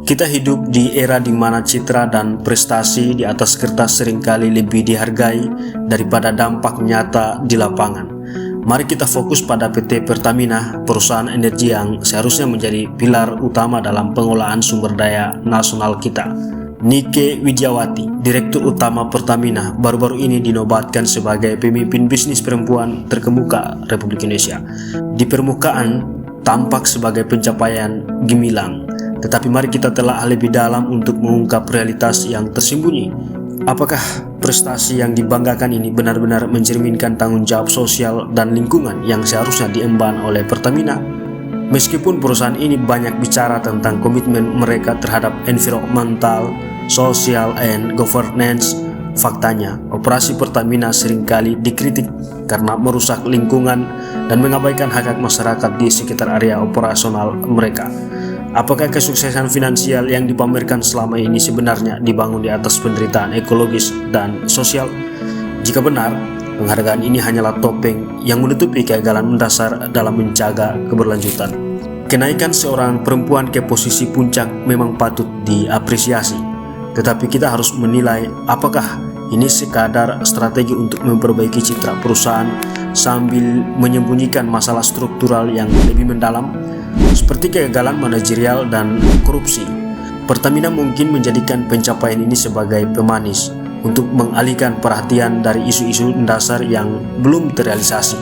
Kita hidup di era di mana citra dan prestasi di atas kertas seringkali lebih dihargai daripada dampak nyata di lapangan. Mari kita fokus pada PT Pertamina, perusahaan energi yang seharusnya menjadi pilar utama dalam pengolahan sumber daya nasional kita. Nike Widiawati, Direktur Utama Pertamina, baru-baru ini dinobatkan sebagai pemimpin bisnis perempuan terkemuka Republik Indonesia. Di permukaan tampak sebagai pencapaian gemilang, tetapi mari kita telah lebih dalam untuk mengungkap realitas yang tersembunyi. Apakah prestasi yang dibanggakan ini benar-benar mencerminkan tanggung jawab sosial dan lingkungan yang seharusnya diemban oleh Pertamina? Meskipun perusahaan ini banyak bicara tentang komitmen mereka terhadap environmental, social, and governance, faktanya operasi Pertamina seringkali dikritik karena merusak lingkungan dan mengabaikan hak-hak masyarakat di sekitar area operasional mereka. Apakah kesuksesan finansial yang dipamerkan selama ini sebenarnya dibangun di atas penderitaan ekologis dan sosial? Jika benar, penghargaan ini hanyalah topeng yang menutupi kegagalan mendasar dalam menjaga keberlanjutan. Kenaikan seorang perempuan ke posisi puncak memang patut diapresiasi, tetapi kita harus menilai apakah ini sekadar strategi untuk memperbaiki citra perusahaan sambil menyembunyikan masalah struktural yang lebih mendalam, seperti kegagalan manajerial dan korupsi. Pertamina mungkin menjadikan pencapaian ini sebagai pemanis untuk mengalihkan perhatian dari isu-isu mendasar yang belum terrealisasi.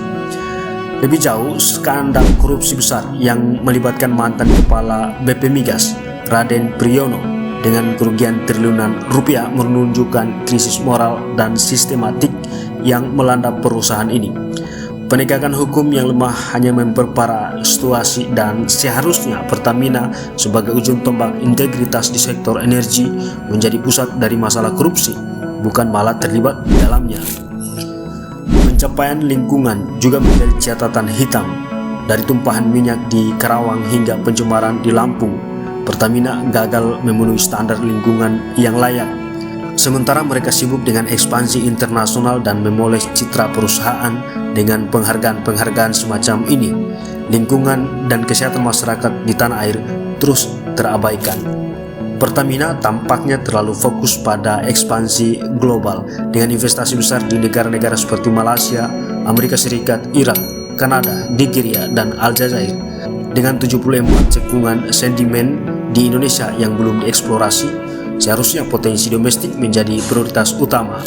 Lebih jauh, skandal korupsi besar yang melibatkan mantan kepala BP Migas, Raden Priyono, dengan kerugian triliunan rupiah menunjukkan krisis moral dan sistematik yang melanda perusahaan ini. Penegakan hukum yang lemah hanya memperparah situasi dan seharusnya Pertamina sebagai ujung tombak integritas di sektor energi menjadi pusat dari masalah korupsi, bukan malah terlibat di dalamnya. Pencapaian lingkungan juga menjadi catatan hitam. Dari tumpahan minyak di Karawang hingga pencemaran di Lampung, Pertamina gagal memenuhi standar lingkungan yang layak. Sementara mereka sibuk dengan ekspansi internasional dan memoles citra perusahaan dengan penghargaan-penghargaan semacam ini, lingkungan dan kesehatan masyarakat di tanah air terus terabaikan. Pertamina tampaknya terlalu fokus pada ekspansi global dengan investasi besar di negara-negara seperti Malaysia, Amerika Serikat, Irak, Kanada, Nigeria, dan Aljazair. Dengan 74 cekungan sedimen di Indonesia yang belum dieksplorasi, seharusnya potensi domestik menjadi prioritas utama.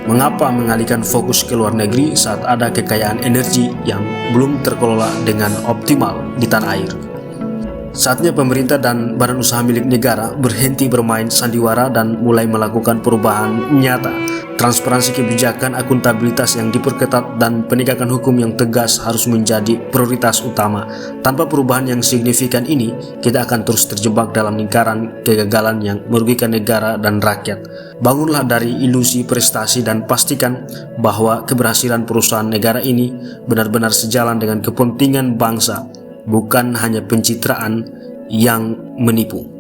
Mengapa mengalihkan fokus ke luar negeri saat ada kekayaan energi yang belum terkelola dengan optimal di tanah air? Saatnya pemerintah dan badan usaha milik negara berhenti bermain sandiwara dan mulai melakukan perubahan nyata. Transparansi kebijakan, akuntabilitas yang diperketat, dan penegakan hukum yang tegas harus menjadi prioritas utama. Tanpa perubahan yang signifikan ini, kita akan terus terjebak dalam lingkaran kegagalan yang merugikan negara dan rakyat. Bangunlah dari ilusi prestasi dan pastikan bahwa keberhasilan perusahaan negara ini benar-benar sejalan dengan kepentingan bangsa, bukan hanya pencitraan yang menipu.